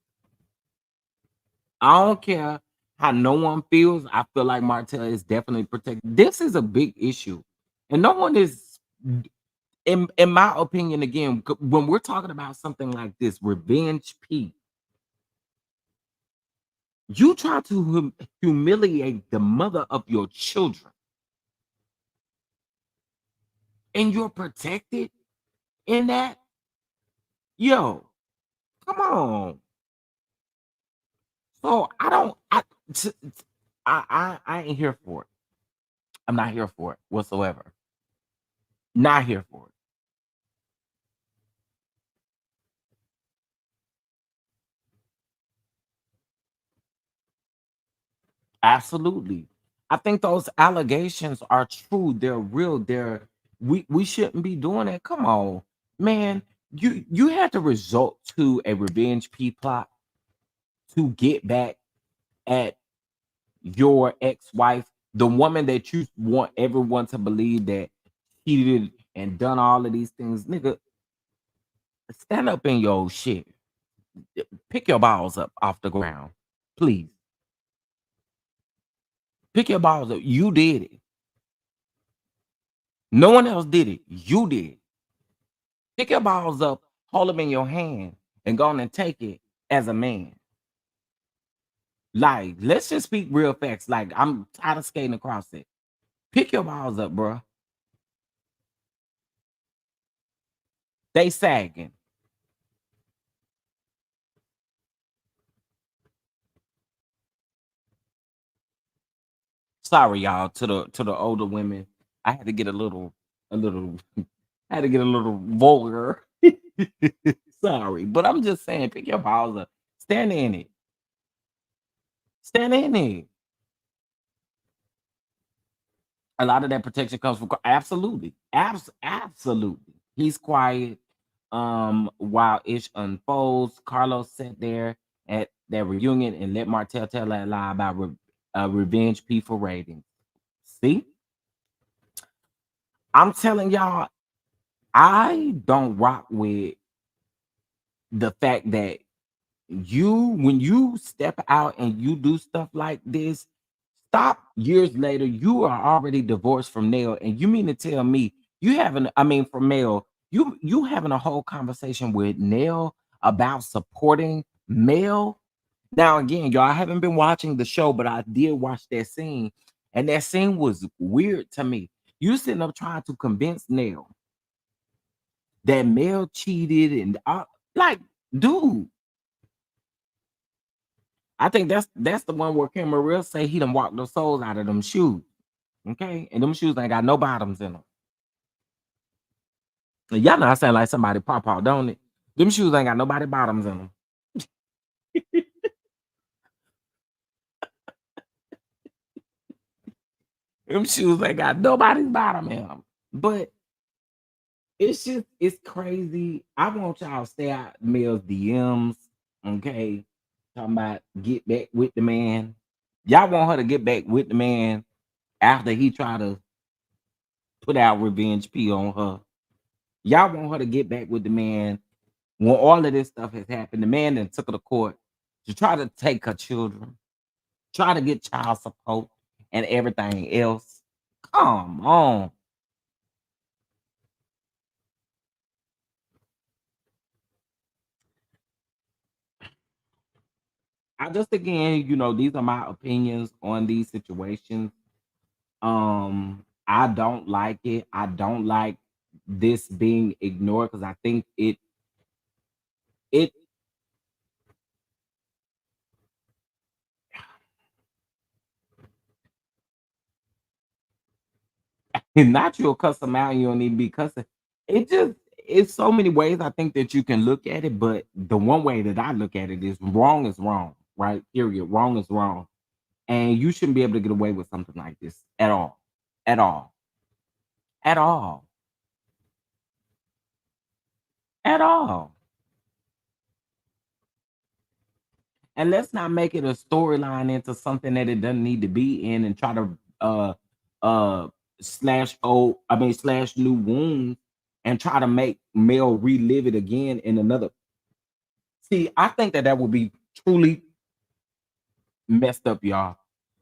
Speaker 1: I don't care how no one feels. I feel like Martell is definitely protected. This is a big issue, and no one is, in my opinion. Again, when we're talking about something like this, revenge P, you try to humiliate the mother of your children, and you're protected in that. Yo, come on. So I don't. I ain't here for it. I'm not here for it whatsoever. Not here for it. Absolutely. I think those allegations are true. They're real. We shouldn't be doing that. Come on, man. You had to resort to a revenge P plot to get back at your ex-wife, the woman that you want everyone to believe that cheated and done all of these things. Nigga, stand up in your shit. Pick your balls up off the ground. Please. Pick your balls up. You did it. No one else did it. You did. Pick your balls up, hold them in your hand, and go on and take it as a man. Like, let's just speak real facts. Like, I'm tired of skating across it. Pick your balls up, bro. They sagging. Sorry, y'all, to the older women. I had to get a little I had to get a little vulgar. Sorry, but I'm just saying, pick your balls up. Stand in it. Stand in it. A lot of that protection comes from absolutely, absolutely. He's quiet. While Ish unfolds, Carlos sat there at their reunion and let Martel tell that lie about revenge P for ratings. See, I'm telling y'all, I don't rock with the fact that when you step out and you do stuff like this, stop years later, you are already divorced from Nail, and you mean to tell me you having, I mean, from Mel, you having a whole conversation with Nail about supporting Mel? Now, again, y'all, I haven't been watching the show, but I did watch that scene, and that scene was weird to me. You sitting up trying to convince Nail that Mel cheated, and like, dude, I think that's the one where Kim Real say he done walked the souls out of them shoes. Okay, and them shoes ain't got no bottoms in them. Y'all know I sound like somebody pop out, don't it? Them shoes ain't got nobody bottoms in them. Them shoes ain't got nobody's bottom in them. But it's crazy. I want y'all to stay out Mel's DMs, okay? Talking about get back with the man. Y'all want her to get back with the man after he tried to put out revenge P on her. Y'all want her to get back with the man when all of this stuff has happened. The man then took her to court to try to take her children, try to get child support and everything else. Come on. I just again, these are my opinions on these situations. I don't like it. I don't like this being ignored because I think it not you'll cuss them out, you don't need to be cussing. It just it's so many ways I think that you can look at it, but the one way that I look at it is wrong, right? Period. Wrong is wrong. And you shouldn't be able to get away with something like this at all. At all. At all. At all. And let's not make it a storyline into something that it doesn't need to be in and try to uh uh slash new wounds and try to make Mel relive it again in another. See, I think that would be truly messed up, y'all.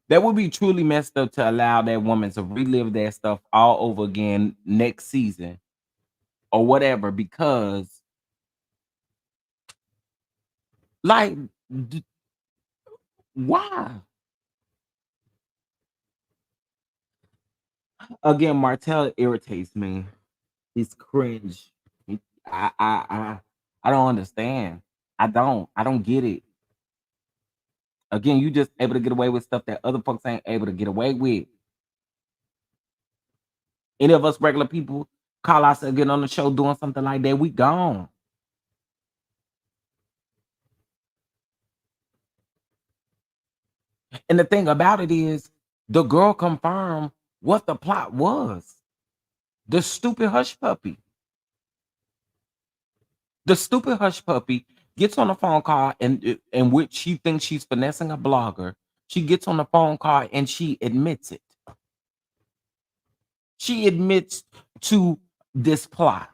Speaker 1: That would be truly messed up to allow that woman to relive that stuff all over again next season or whatever because like why? Again, Martel irritates me. He's cringe. I I I I don't understand. I don't get it. Again, you just able to get away with stuff that other folks ain't able to get away with. Any of us regular people call ourselves getting on the show doing something like that, we gone. And the thing about it is, the girl confirmed what the plot was. The stupid hush puppy. The stupid hush puppy gets on a phone call and in which she thinks she's finessing a blogger. She gets on the phone call and she admits it. She admits to this plot.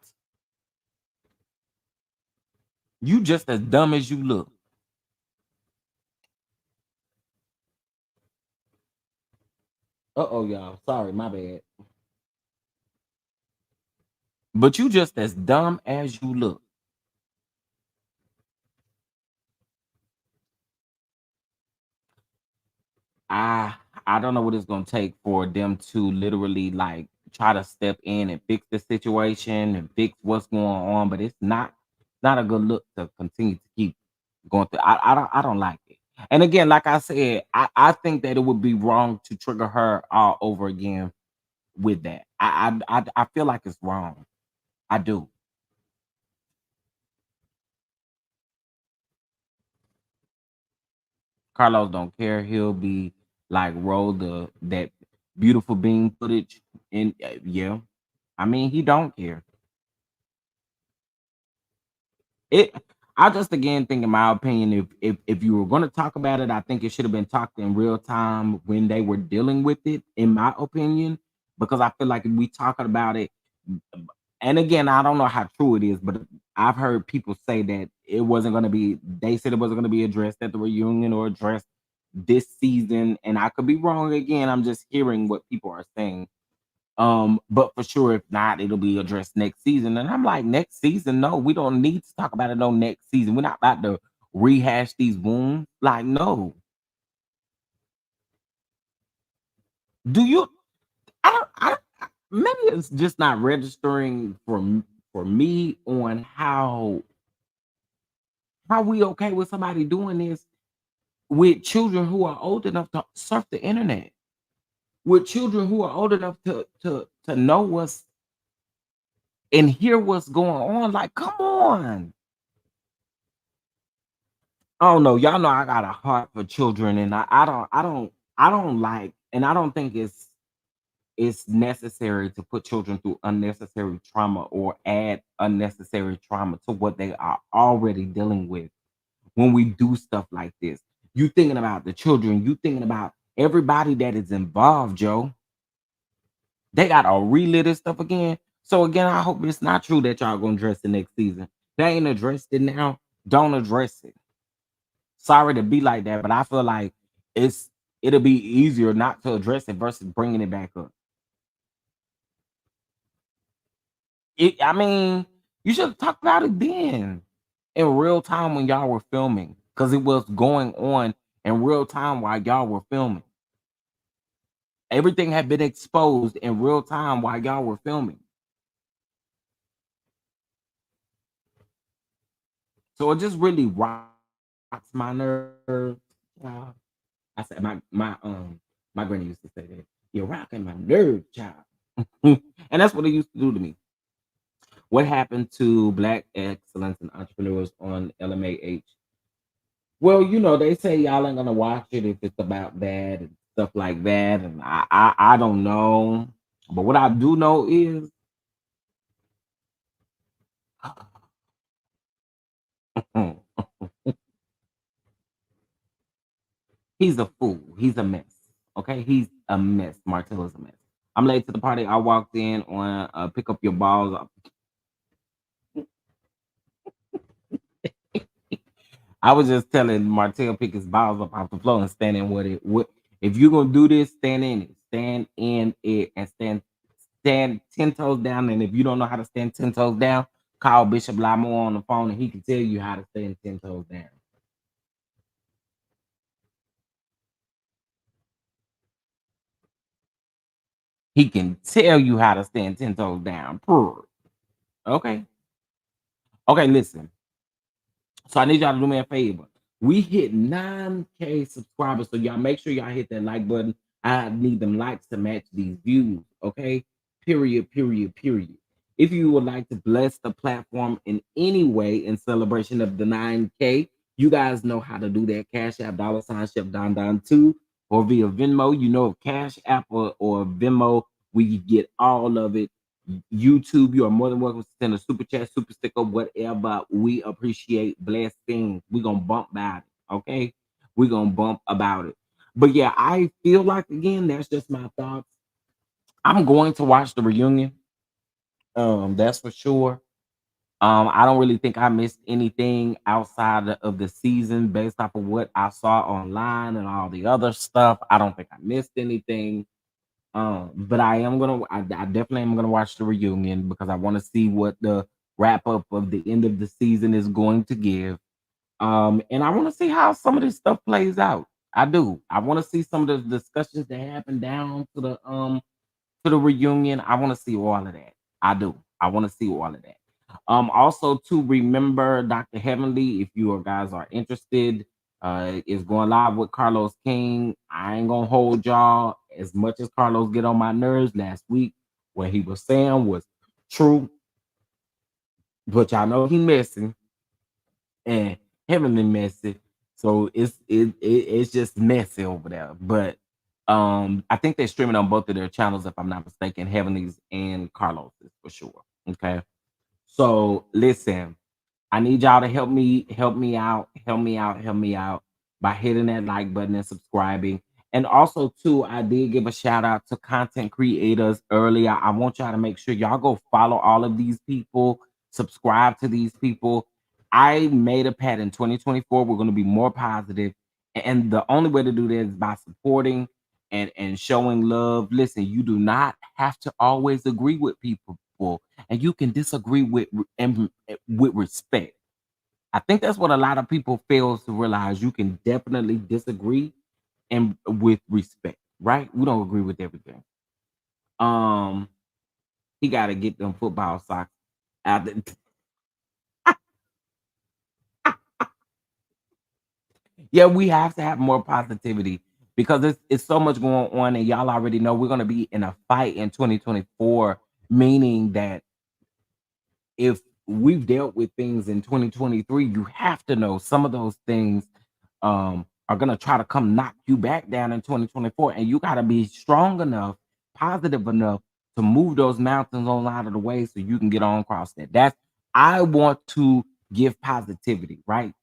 Speaker 1: You just as dumb as you look. Uh-oh, y'all. Sorry, my bad. But you just as dumb as you look. I I don't know what it's gonna take for them to literally like try to step in and fix the situation and fix what's going on, but it's not a good look to continue to keep going through. I don't like it. And again, like I said, I think that it would be wrong to trigger her all over again with that. I feel like it's wrong. I do. Carlos don't care. He'll be like roll the that beautiful beam footage in yeah. I mean, he don't care. It I just again think in my opinion, if you were gonna talk about it, I think it should have been talked in real time when they were dealing with it, in my opinion. Because I feel like if we talking about it, and again, I don't know how true it is, but I've heard people say that it wasn't gonna be they said it wasn't gonna be addressed at the reunion or addressed this season. And I could be wrong again. I'm just hearing what people are saying. But for sure, if not, it'll be addressed next season. And I'm like, next season? No, we don't need to talk about it on next season. We're not about to rehash these wounds. Like, no. Do you? I don't. Maybe it's just not registering for me on how we okay with somebody doing this with children who are old enough to surf the internet, with children who are old enough to know what's and hear what's going on. Like, come on. I don't know. Y'all know I got a heart for children, and I don't like, and I don't think it's it's necessary to put children through unnecessary trauma or add unnecessary trauma to what they are already dealing with when we do stuff like this. You thinking about the children, you thinking about everybody that is involved, Joe. They gotta relive this stuff again. So again, I hope it's not true that y'all gonna address it next season. They ain't addressed it now. Don't address it. Sorry to be like that, but I feel like it's it'll be easier not to address it versus bringing it back up. I mean, you should have talked about it then in real time when y'all were filming because it was going on in real time while y'all were filming. Everything had been exposed in real time while y'all were filming. So it just really rocks my nerves. Child. I said my granny used to say that. You're rocking my nerve, child. And that's what it used to do to me. What happened to Black excellence and entrepreneurs on LMAH? Well, they say y'all ain't gonna watch it if it's about that and stuff like that, and I don't know. But what I do know is he's a fool. He's a mess. Okay, he's a mess. Martel is a mess. I'm late to the party. I walked in on pick up your balls. I was just telling Martel pick his balls up off the floor and stand in what if you're gonna do this, stand in it. Stand in it and stand 10 toes down. And if you don't know how to stand 10 toes down, call Bishop Lamo on the phone and he can tell you how to stand 10 toes down. He can tell you how to stand 10 toes down. Purr. Okay. Okay, listen. So I need y'all to do me a favor. We hit 9K subscribers, so y'all make sure y'all hit that like button. I need them likes to match these views, okay? Period, period, period. If you would like to bless the platform in any way in celebration of the 9K, you guys know how to do that. Cash App, $Chef Don Don 2, or via Venmo. You know, if Cash App or Venmo, we get all of it. YouTube, you are more than welcome to send a super chat, super sticker, whatever. We appreciate blessings. We're gonna bump about it, okay? We're gonna bump about it. But yeah, I feel like again, that's just my thoughts. I'm going to watch the reunion. That's for sure. I don't really think I missed anything outside of the season based off of what I saw online and all the other stuff. I don't think I missed anything. But I definitely am gonna watch the reunion because I want to see what the wrap up of the end of the season is going to give. And I want to see how some of this stuff plays out. I do. I want to see some of the discussions that happen down to the reunion. I want to see all of that. I do. I want to see all of that. Also to remember Dr. Heavenly, if you guys are interested, is going live with Carlos King. I ain't gonna hold y'all as much as Carlos get on my nerves last week. What he was saying was true, but y'all know he messing and Heavenly messy. So it's just messy over there. But I think they're streaming on both of their channels, if I'm not mistaken, Heavenly's and Carlos's for sure. Okay. So listen, I need y'all to help me out by hitting that like button and subscribing. And also, too, I did give a shout out to content creators earlier. I want y'all to make sure y'all go follow all of these people, subscribe to these people. I made a pattern in 2024. We're going to be more positive, and the only way to do that is by supporting and showing love. Listen, you do not have to always agree with people, and you can disagree with respect. I think that's what a lot of people fail to realize. You can definitely disagree and with respect, right? We don't agree with everything. Um, he got to get them football socks out. Yeah, we have to have more positivity because it's so much going on, and y'all already know we're gonna be in a fight in 2024, meaning that if we've dealt with things in 2023, you have to know some of those things are gonna try to come knock you back down in 2024, and you gotta be strong enough, positive enough to move those mountains on out of the way so you can get on across that. That's I want to give positivity, right?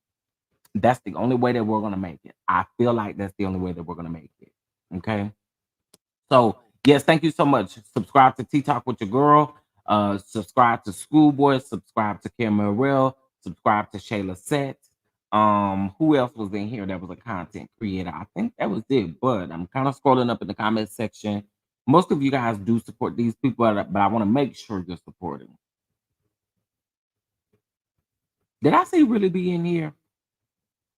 Speaker 1: That's the only way that we're gonna make it. I feel like that's the only way that we're gonna make it. Okay. So yes, thank you so much. Subscribe to Tea Talk with your girl. Subscribe to Schoolboy. Subscribe to Cameron Rail. Subscribe to Shayla Set. Who else was in here that was a content creator? I think that was it. But I'm kind of scrolling up in the comment section. Most of you guys do support these people, but I want to make sure you're supporting. Did I say really be in here?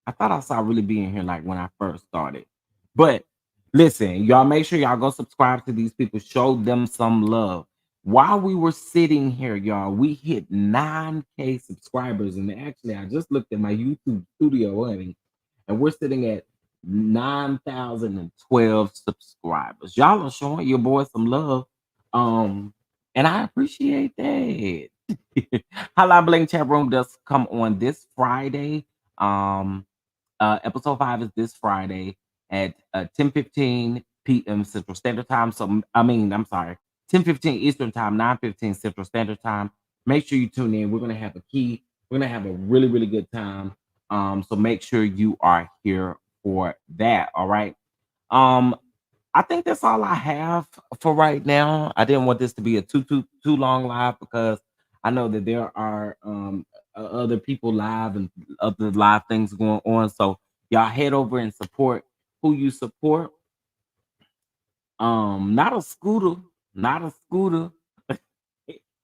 Speaker 1: I thought I saw really be in here like when I first started. But listen, y'all make sure y'all go subscribe to these people. Show them some love. While we were sitting here, y'all, we hit 9K subscribers. And actually, I just looked at my YouTube studio, honey, and we're sitting at 9,012 subscribers. Y'all are showing your boy some love. And I appreciate that. Hotline Bling chat room does come on this Friday. Episode 5 is this Friday at 10:15 p.m. Central Standard Time. So I'm sorry, 10:15 Eastern Time, 9:15 Central Standard Time. Make sure you tune in. We're gonna have a key. We're gonna have a really, really good time. So make sure you are here for that. All right. Um, I think that's all I have for right now. I didn't want this to be a too long live because I know that there are other people live and other live things going on. So y'all head over and support who you support. Not a scooter, not a scooter.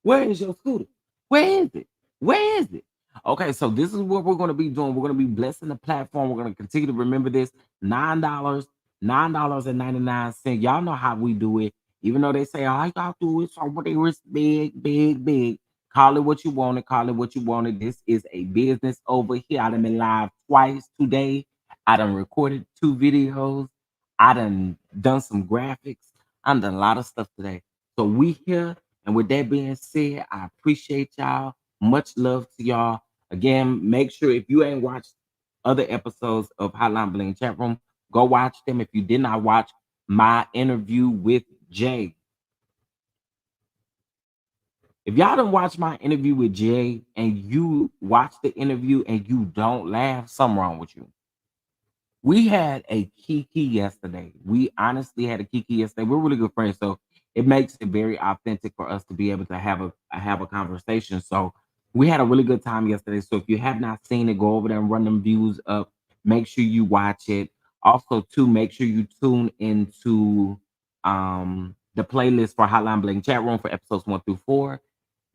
Speaker 1: Where is your scooter? Where is it? Where is it? Okay, so this is what we're going to be doing. We're going to be blessing the platform. We're going to continue to remember this $9, $9.99. Y'all know how we do it. Even though they say all y'all do is somebody is big, big, big. Call it what you want it. Call it what you want it. This is a business over here. I done been live twice today. I done recorded 2 videos. I done some graphics. I done a lot of stuff today. So we here. And with that being said, I appreciate y'all. Much love to y'all. Again, make sure if you ain't watched other episodes of Hotline Bling Chat Room, go watch them. If you did not watch my interview with Jay, if y'all don't watch my interview with Jay and you watch the interview and you don't laugh, something wrong with you. We had a kiki yesterday. We honestly had a kiki yesterday. We're really good friends, so it makes it very authentic for us to be able to have a conversation. So we had a really good time yesterday. So if you have not seen it, go over there and run them views up. Make sure you watch it. Also, too, make sure you tune into the playlist for Hotline Bling Chat Room for episodes 1 through 4.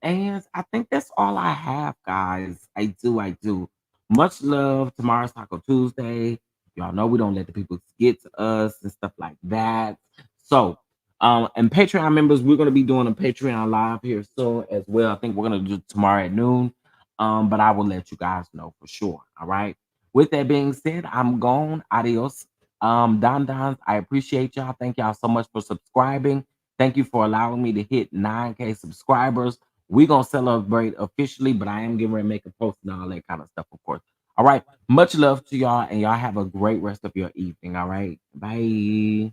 Speaker 1: And I think that's all I have, guys. I do. Much love. Tomorrow's Taco Tuesday. Y'all know we don't let the people get to us and stuff like that. So, and Patreon members, we're gonna be doing a Patreon live here soon as well. I think we're gonna do it tomorrow at noon. But I will let you guys know for sure. All right. With that being said, I'm gone. Adios. Don Dons, I appreciate y'all. Thank y'all so much for subscribing. Thank you for allowing me to hit 9K subscribers. We're gonna celebrate officially, but I am getting ready to make a post and all that kind of stuff, of course. All right. Much love to y'all, and y'all have a great rest of your evening. All right. Bye.